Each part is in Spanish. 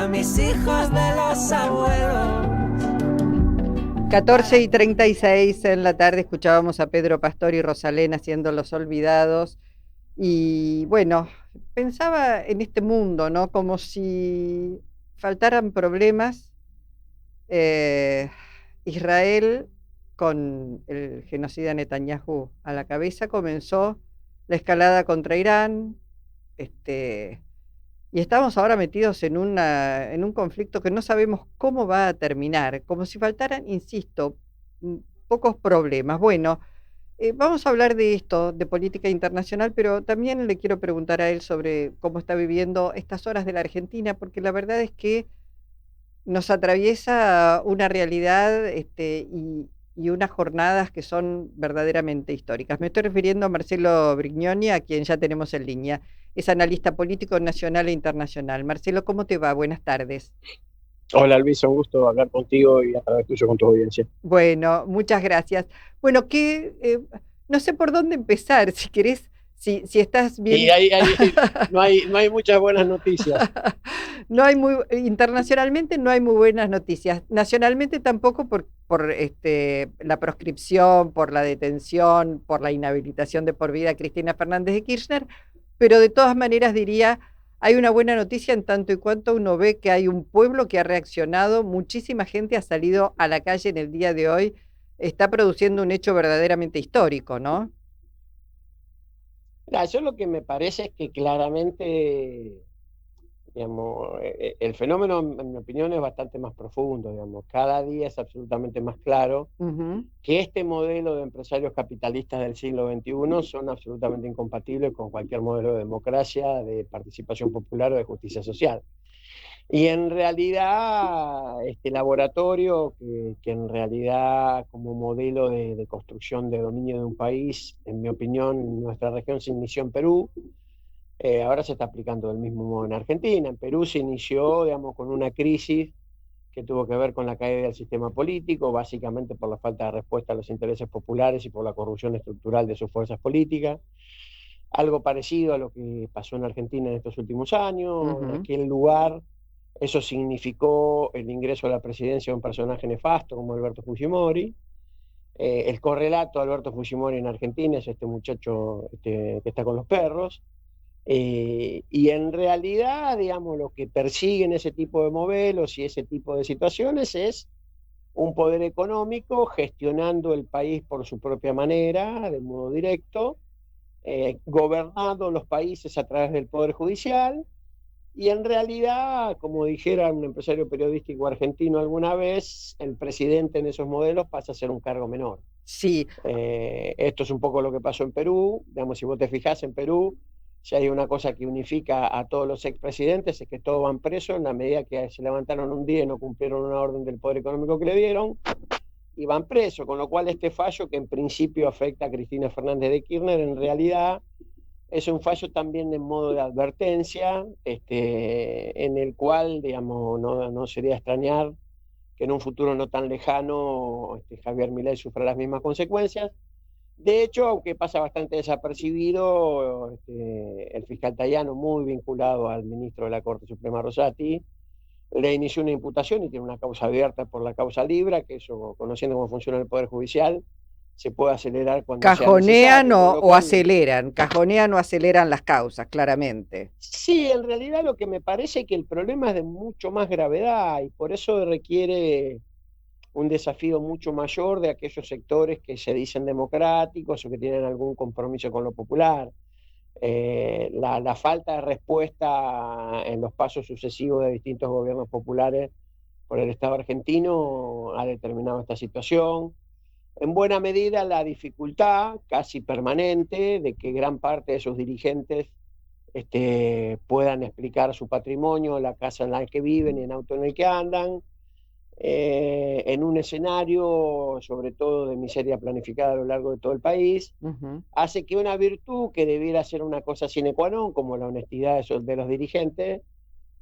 a mis hijos de los abuelos. 14:36 en la tarde escuchábamos a Pedro Pastor y Rosalén haciendo Los Olvidados. Y bueno, pensaba en este mundo, ¿no? Como si faltaran problemas. Israel, con el genocida Netanyahu a la cabeza, comenzó la escalada contra Irán. Y estamos ahora metidos en un conflicto que no sabemos cómo va a terminar, como si faltaran, insisto, pocos problemas. Bueno, vamos a hablar de esto, de política internacional, pero también le quiero preguntar a él sobre cómo está viviendo estas horas de la Argentina, porque la verdad es que nos atraviesa una realidad y unas jornadas que son verdaderamente históricas. Me estoy refiriendo a Marcelo Brignoni, a quien ya tenemos en línea. Es analista político nacional e internacional. Marcelo, ¿cómo te va? Buenas tardes. Hola Luis, un gusto hablar contigo y a través tuyo con tu audiencia. Bueno, muchas gracias. Bueno, no sé por dónde empezar, si querés, si estás bien. Y no hay muchas buenas noticias. Internacionalmente no hay muy buenas noticias. Nacionalmente tampoco por la proscripción, por la detención, por la inhabilitación de por vida a Cristina Fernández de Kirchner, pero de todas maneras diría, hay una buena noticia en tanto y cuanto uno ve que hay un pueblo que ha reaccionado, muchísima gente ha salido a la calle en el día de hoy, está produciendo un hecho verdaderamente histórico, ¿no? Yo lo que me parece es que claramente, digamos, el fenómeno, en mi opinión, es bastante más profundo, digamos. Cada día es absolutamente más claro que este modelo de empresarios capitalistas del siglo XXI son absolutamente incompatibles con cualquier modelo de democracia, de participación popular o de justicia social. Y en realidad, este laboratorio, que en realidad como modelo de construcción de dominio de un país, en mi opinión, en nuestra región se inició en Perú, ahora se está aplicando del mismo modo en Argentina. En Perú se inició, digamos, con una crisis que tuvo que ver con la caída del sistema político, básicamente por la falta de respuesta a los intereses populares y por la corrupción estructural de sus fuerzas políticas. Algo parecido a lo que pasó en Argentina en estos últimos años. En aquel lugar, eso significó el ingreso a la presidencia de un personaje nefasto como Alberto Fujimori. El correlato de Alberto Fujimori en Argentina es este muchacho que está con los perros. Y en realidad, digamos, lo que persiguen ese tipo de modelos y ese tipo de situaciones es un poder económico gestionando el país por su propia manera, de modo directo, gobernando los países a través del Poder Judicial. Y en realidad, como dijera un empresario periodístico argentino alguna vez, el presidente en esos modelos pasa a ser un cargo menor. Sí. Esto es un poco lo que pasó en Perú. Digamos, si vos te fijás en Perú, si hay una cosa que unifica a todos los expresidentes es que todos van presos en la medida que se levantaron un día y no cumplieron una orden del poder económico que le dieron, y van presos, con lo cual este fallo que en principio afecta a Cristina Fernández de Kirchner, en realidad es un fallo también en modo de advertencia, en el cual, digamos, no sería extrañar que en un futuro no tan lejano Javier Milei sufra las mismas consecuencias. De hecho, aunque pasa bastante desapercibido, el fiscal Tayano, muy vinculado al ministro de la Corte Suprema Rosati, le inició una imputación y tiene una causa abierta por la causa Libra, que eso, conociendo cómo funciona el Poder Judicial, se puede acelerar cuando sea cajonean necesario. o aceleran, cajonean o aceleran las causas, claramente. Sí, en realidad lo que me parece que el problema es de mucho más gravedad y por eso requiere un desafío mucho mayor de aquellos sectores que se dicen democráticos o que tienen algún compromiso con lo popular. La falta de respuesta en los pasos sucesivos de distintos gobiernos populares por el Estado argentino ha determinado esta situación. En buena medida la dificultad casi permanente de que gran parte de sus dirigentes puedan explicar su patrimonio, la casa en la que viven y el auto en el que andan, en un escenario sobre todo de miseria planificada a lo largo de todo el país, hace que una virtud que debiera ser una cosa sine qua non, como la honestidad de los dirigentes,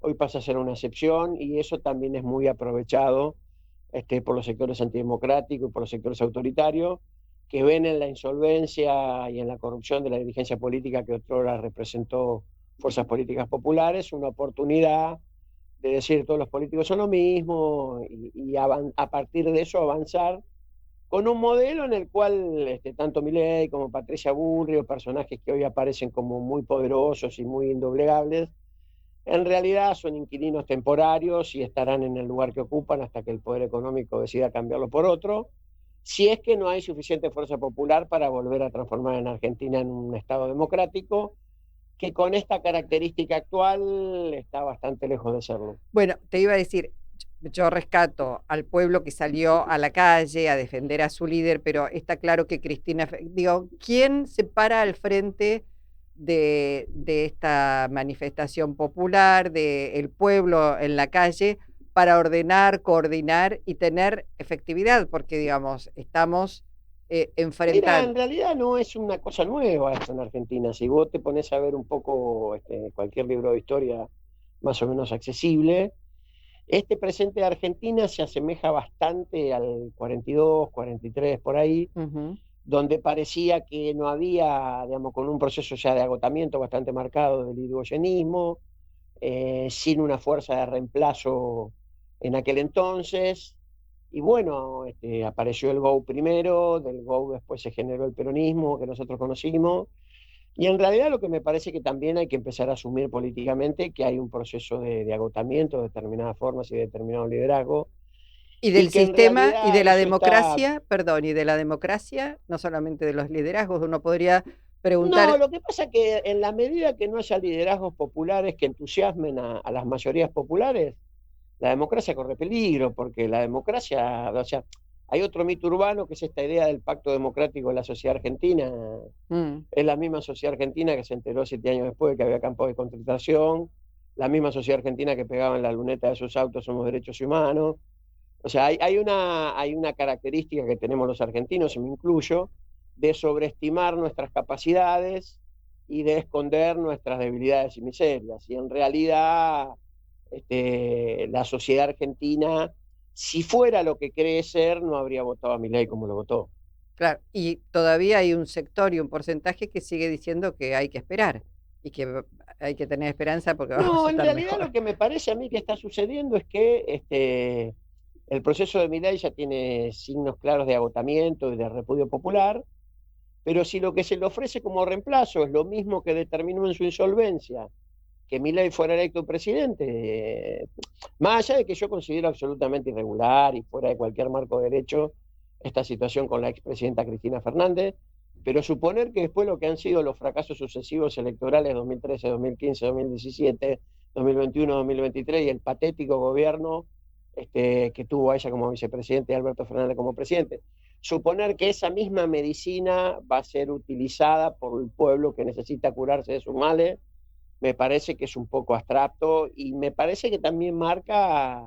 hoy pasa a ser una excepción, y eso también es muy aprovechado por los sectores antidemocráticos y por los sectores autoritarios, que ven en la insolvencia y en la corrupción de la dirigencia política que otrora representó fuerzas políticas populares una oportunidad de decir todos los políticos son lo mismo y a partir de eso avanzar con un modelo en el cual tanto Milei como Patricia Bullrich, personajes que hoy aparecen como muy poderosos y muy indoblegables, en realidad son inquilinos temporarios y estarán en el lugar que ocupan hasta que el poder económico decida cambiarlo por otro, si es que no hay suficiente fuerza popular para volver a transformar en Argentina en un Estado democrático, que con esta característica actual está bastante lejos de serlo. Bueno, te iba a decir, yo rescato al pueblo que salió a la calle a defender a su líder, pero está claro que Cristina, digo, ¿quién se para al frente de esta manifestación popular, del pueblo en la calle, para ordenar, coordinar y tener efectividad? Porque, digamos, estamos Mira, enfrentando. en realidad no es una cosa nueva esto en Argentina. Si vos te pones a ver un poco cualquier libro de historia más o menos accesible, este presente de Argentina se asemeja bastante al 42, 43, por ahí, donde parecía que no había, digamos, con un proceso ya de agotamiento bastante marcado del irigoyenismo, sin una fuerza de reemplazo en aquel entonces. Y bueno, apareció el GO primero, del GO después se generó el peronismo que nosotros conocimos. Y en realidad lo que me parece que también hay que empezar a asumir políticamente que hay un proceso de agotamiento de determinadas formas y de determinado liderazgo. Y del que en sistema y realidad de la eso está... democracia, perdón, y de la democracia, no solamente de los liderazgos, uno podría No, preguntar. lo que pasa es que en la medida que no haya liderazgos populares que entusiasmen a las mayorías populares, la democracia corre peligro, porque la democracia, o sea, hay otro mito urbano que es esta idea del pacto democrático de la sociedad argentina. Es la misma sociedad argentina que se enteró 7 años después de que había campos de concentración, la misma sociedad argentina que pegaba en la luneta de sus autos somos derechos humanos. O sea, hay una característica que tenemos los argentinos, y me incluyo, de sobreestimar nuestras capacidades y de esconder nuestras debilidades y miserias. Y en realidad, la sociedad argentina, si fuera lo que cree ser, no habría votado a Milei como lo votó. Claro, y todavía hay un sector y un porcentaje que sigue diciendo que hay que esperar y que hay que tener esperanza porque vamos No, a en estar realidad lo mejor. que me parece a mí que está sucediendo es que el proceso de Milei ya tiene signos claros de agotamiento y de repudio popular, pero si lo que se le ofrece como reemplazo es lo mismo que determinó en su insolvencia, que Milei fuera electo presidente, más allá de que yo considero absolutamente irregular y fuera de cualquier marco de derecho esta situación con la expresidenta Cristina Fernández, pero suponer que después lo que han sido los fracasos sucesivos electorales 2013, 2015, 2017, 2021, 2023 y el patético gobierno que tuvo a ella como vicepresidente y Alberto Fernández como presidente, suponer que esa misma medicina va a ser utilizada por el pueblo que necesita curarse de sus males, me parece que es un poco abstracto y me parece que también marca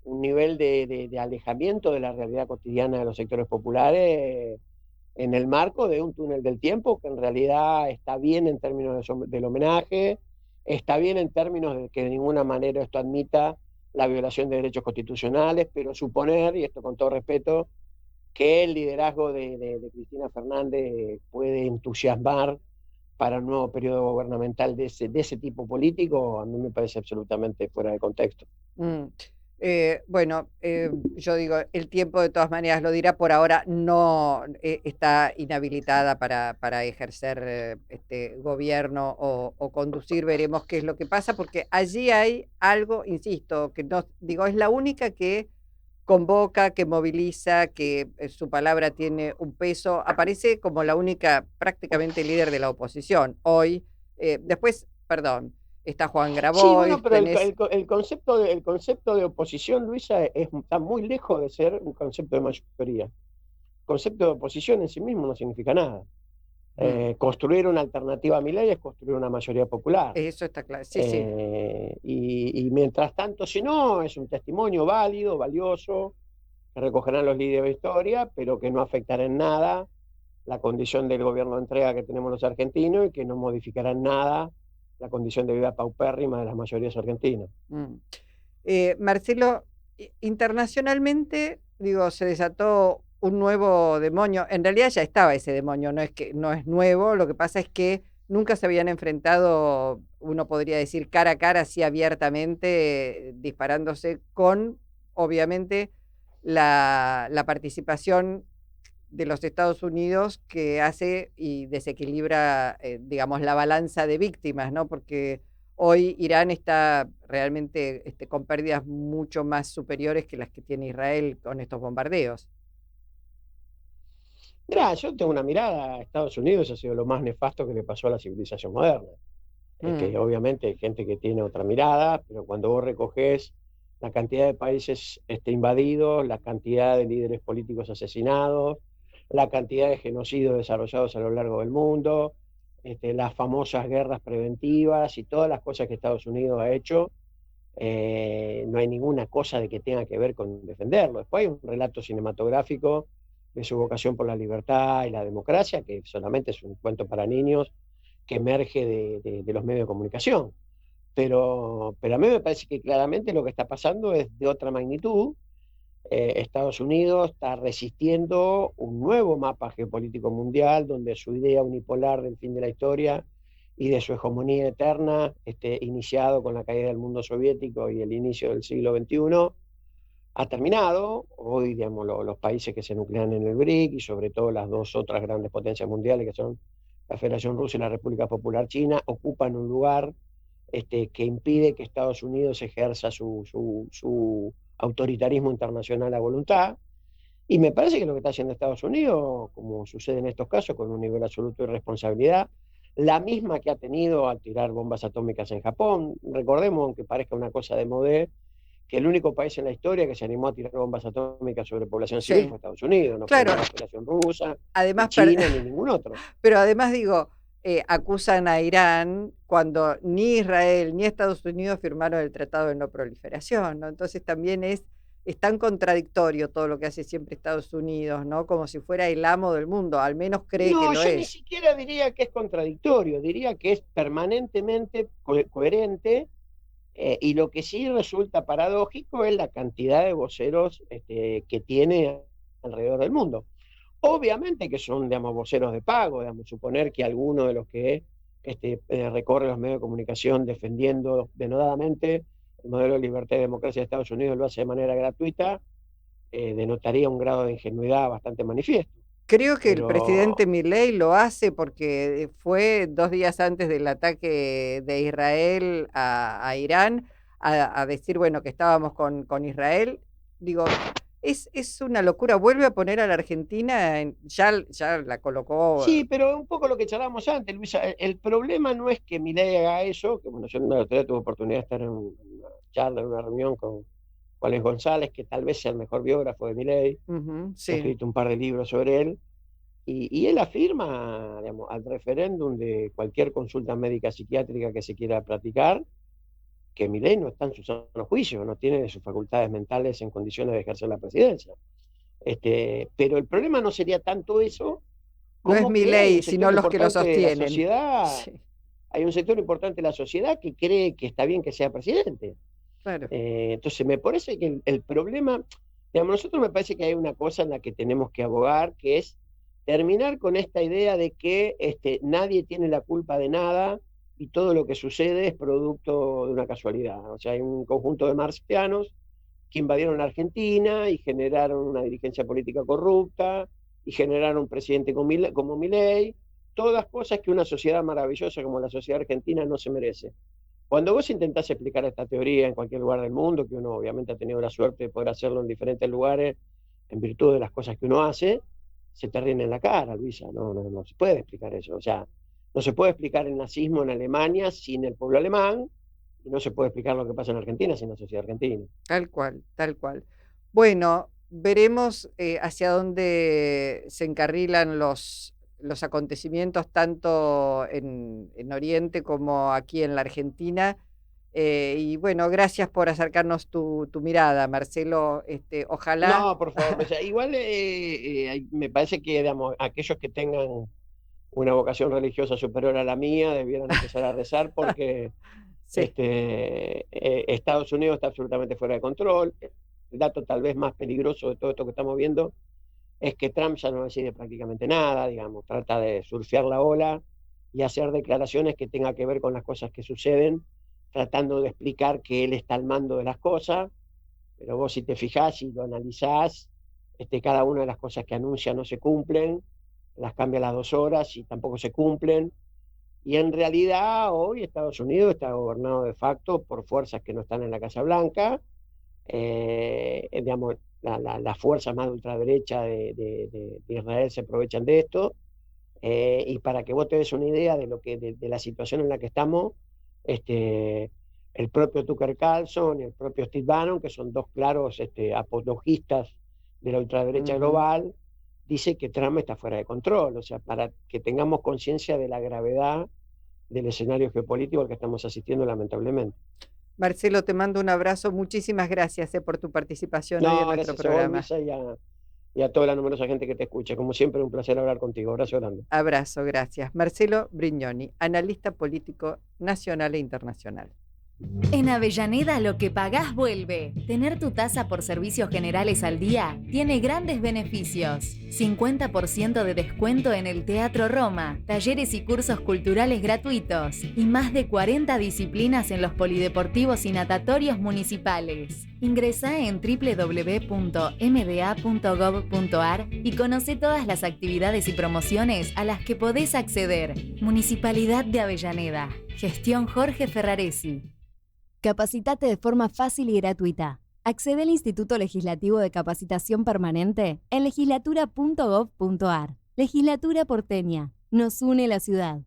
un nivel de alejamiento de la realidad cotidiana de los sectores populares en el marco de un túnel del tiempo que en realidad está bien en términos del homenaje, está bien en términos de que de ninguna manera esto admita la violación de derechos constitucionales, pero suponer, y esto con todo respeto, que el liderazgo de Cristina Fernández puede entusiasmar para un nuevo periodo gubernamental de ese tipo político, a mí me parece absolutamente fuera de contexto. Bueno, yo digo, el tiempo de todas maneras lo dirá, por ahora no está inhabilitada para ejercer este gobierno o conducir, veremos qué es lo que pasa, porque allí hay algo, insisto, que no, digo, es la única que convoca, que moviliza, que su palabra tiene un peso, aparece como la única prácticamente líder de la oposición. Hoy, después, perdón, está Juan Sí, bueno, Grabois, pero tenés. el concepto de oposición, Luisa, está muy lejos de ser un concepto de mayoría. El concepto de oposición en sí mismo no significa nada. Construir una alternativa a Milei es construir una mayoría popular. Eso está claro, sí, sí. Y mientras tanto, si no, es un testimonio válido, valioso, que recogerán los líderes de historia, pero que no afectará en nada la condición del gobierno de entrega que tenemos los argentinos y que no modificará en nada la condición de vida paupérrima de las mayorías argentinas. Marcelo, internacionalmente, digo, se desató un nuevo demonio. En realidad ya estaba ese demonio, no es que no es nuevo, lo que pasa es que nunca se habían enfrentado, uno podría decir, cara a cara, así abiertamente, disparándose con, obviamente, la participación de los Estados Unidos que hace y desequilibra, digamos, la balanza de víctimas, ¿no? Porque hoy Irán está realmente con pérdidas mucho más superiores que las que tiene Israel con estos bombardeos. Mirá, yo tengo una mirada a Estados Unidos, ha sido lo más nefasto que le pasó a la civilización moderna. Que obviamente hay gente que tiene otra mirada, pero cuando vos recogés la cantidad de países invadidos, la cantidad de líderes políticos asesinados, la cantidad de genocidios desarrollados a lo largo del mundo, las famosas guerras preventivas y todas las cosas que Estados Unidos ha hecho, no hay ninguna cosa de que tenga que ver con defenderlo. Después hay un relato cinematográfico de su vocación por la libertad y la democracia, que solamente es un cuento para niños que emerge de los medios de comunicación. Pero a mí me parece que claramente lo que está pasando es de otra magnitud. Estados Unidos está resistiendo un nuevo mapa geopolítico mundial donde su idea unipolar del fin de la historia y de su hegemonía eterna, iniciado con la caída del mundo soviético y el inicio del siglo XXI, ha terminado. Hoy, digamos, los países que se nuclean en el BRIC y sobre todo las dos otras grandes potencias mundiales que son la Federación Rusa y la República Popular China, ocupan un lugar que impide que Estados Unidos ejerza su autoritarismo internacional a voluntad. Y me parece que lo que está haciendo Estados Unidos, como sucede en estos casos, con un nivel absoluto de irresponsabilidad, la misma que ha tenido al tirar bombas atómicas en Japón. Recordemos, aunque parezca una cosa de modé, que el único país en la historia que se animó a tirar bombas atómicas sobre población civil fue Estados Unidos, no claro. fue la Federación Rusa, Además, ni China, ni ningún otro. Pero además digo, acusan a Irán cuando ni Israel ni Estados Unidos firmaron el Tratado de No Proliferación, ¿no? Entonces también es tan contradictorio todo lo que hace siempre Estados Unidos, ¿no? Como si fuera el amo del mundo, al menos cree que lo es. No, yo ni siquiera diría que es contradictorio, diría que es permanentemente coherente. Y lo que sí resulta paradójico es la cantidad de voceros que tiene alrededor del mundo. Obviamente que son, digamos, voceros de pago, digamos, suponer que alguno de los que recorre los medios de comunicación defendiendo denodadamente el modelo de libertad y democracia de Estados Unidos lo hace de manera gratuita, denotaría un grado de ingenuidad bastante manifiesto. Creo que el presidente Milei lo hace porque fue 2 días antes del ataque de Israel a Irán a decir, bueno, que estábamos con Israel. Digo, es una locura. Vuelve a poner a la Argentina, ya la colocó. Sí, pero un poco lo que charlábamos antes, Luisa. El problema no es que Milei haga eso, que bueno, yo el otro día tuve oportunidad de estar en una charla, en una reunión con Juan González, que tal vez sea el mejor biógrafo de Milei, Sí. ha escrito un par de libros sobre él, y él afirma, digamos, al referéndum de cualquier consulta médica psiquiátrica que se quiera practicar, que Milei no está en su sano juicio, no tiene sus facultades mentales en condiciones de ejercer la presidencia. Pero el problema no sería tanto eso, no es Milei, sino los que lo sostienen. La sociedad, sí. Hay un sector importante de la sociedad que cree que está bien que sea presidente. Claro. Entonces, me parece que el problema, digamos, nosotros me parece que hay una cosa en la que tenemos que abogar, que es terminar con esta idea de que nadie tiene la culpa de nada y todo lo que sucede es producto de una casualidad. O sea, hay un conjunto de marcianos que invadieron la Argentina y generaron una dirigencia política corrupta y generaron un presidente como Milei, todas cosas que una sociedad maravillosa como la sociedad argentina no se merece. Cuando vos intentás explicar esta teoría en cualquier lugar del mundo, que uno obviamente ha tenido la suerte de poder hacerlo en diferentes lugares en virtud de las cosas que uno hace, se te ríen en la cara, Luisa. No se puede explicar eso. O sea, no se puede explicar el nazismo en Alemania sin el pueblo alemán, y no se puede explicar lo que pasa en Argentina sin la sociedad argentina. Tal cual, tal cual. Bueno, veremos hacia dónde se encarrilan los acontecimientos tanto en Oriente como aquí en la Argentina. Y bueno, gracias por acercarnos tu mirada, Marcelo. Ojalá. No, por favor. O sea, igual me parece que, digamos, aquellos que tengan una vocación religiosa superior a la mía debieran empezar a rezar porque sí. Estados Unidos está absolutamente fuera de control. El dato tal vez más peligroso de todo esto que estamos viendo es que Trump ya no decide prácticamente nada, digamos, trata de surfear la ola y hacer declaraciones que tengan que ver con las cosas que suceden, tratando de explicar que él está al mando de las cosas, pero vos si te fijás y lo analizás, cada una de las cosas que anuncia no se cumplen, las cambia a las 2 horas y tampoco se cumplen, y en realidad hoy Estados Unidos está gobernado de facto por fuerzas que no están en la Casa Blanca, digamos, las fuerzas más de ultraderecha de Israel se aprovechan de esto, y para que vos te des una idea de la situación en la que estamos, el propio Tucker Carlson y el propio Steve Bannon, que son dos claros apologistas de la ultraderecha global, dice que Trump está fuera de control, o sea, para que tengamos conciencia de la gravedad del escenario geopolítico al que estamos asistiendo lamentablemente. Marcelo, te mando un abrazo, muchísimas gracias por tu participación hoy en nuestro programa. Y a toda la numerosa gente que te escucha, como siempre un placer hablar contigo, abrazo grande. Abrazo, gracias. Marcelo Brignoni, analista político nacional e internacional. En Avellaneda lo que pagás vuelve. Tener tu tasa por servicios generales al día tiene grandes beneficios. 50% de descuento en el Teatro Roma, talleres y cursos culturales gratuitos y más de 40 disciplinas en los polideportivos y natatorios municipales. Ingresá en www.mda.gov.ar y conoce todas las actividades y promociones a las que podés acceder. Municipalidad de Avellaneda. Gestión Jorge Ferraresi. Capacitate de forma fácil y gratuita. Accede al Instituto Legislativo de Capacitación Permanente en legislatura.gov.ar. Legislatura porteña. Nos une la ciudad.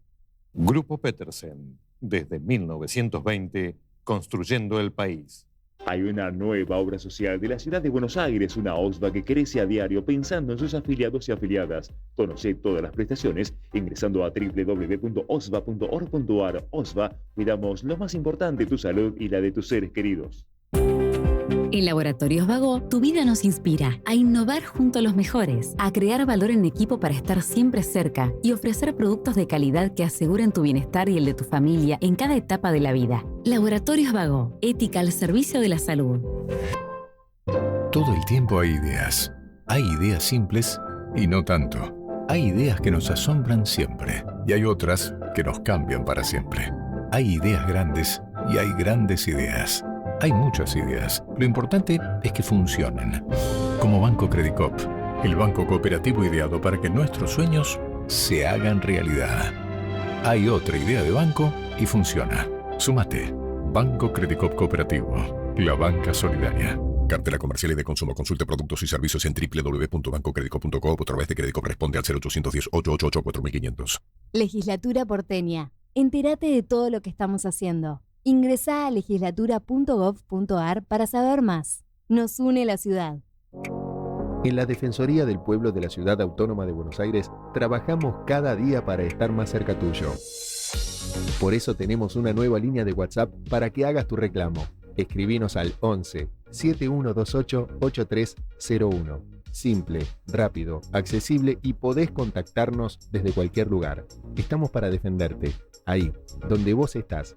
Grupo Petersen. Desde 1920, construyendo el país. Hay una nueva obra social de la ciudad de Buenos Aires, una OSVA que crece a diario pensando en sus afiliados y afiliadas. Conoce todas las prestaciones ingresando a www.osva.org.ar. OSVA, cuidamos lo más importante, tu salud y la de tus seres queridos. En Laboratorios Vago, tu vida nos inspira a innovar junto a los mejores, a crear valor en equipo para estar siempre cerca y ofrecer productos de calidad que aseguren tu bienestar y el de tu familia en cada etapa de la vida. Laboratorios Vago, ética al servicio de la salud. Todo el tiempo hay ideas. Hay ideas simples y no tanto. Hay ideas que nos asombran siempre y hay otras que nos cambian para siempre. Hay ideas grandes y hay grandes ideas. Hay muchas ideas. Lo importante es que funcionen. Como Banco Credicop, el banco cooperativo ideado para que nuestros sueños se hagan realidad. Hay otra idea de banco y funciona. Súmate. Banco Credicop Cooperativo. La banca solidaria. Cartela comercial y de consumo. Consulte productos y servicios en www.bancocredico.com o a través de Credicop. Responde al 0810-888-4500. Legislatura porteña. Entérate de todo lo que estamos haciendo. Ingresá a legislatura.gov.ar para saber más. Nos une la ciudad. En la Defensoría del Pueblo de la Ciudad Autónoma de Buenos Aires trabajamos cada día para estar más cerca tuyo. Por eso tenemos una nueva línea de WhatsApp para que hagas tu reclamo. Escribinos al 11 7128 8301. Simple, rápido, accesible y podés contactarnos desde cualquier lugar. Estamos para defenderte, ahí, donde vos estás.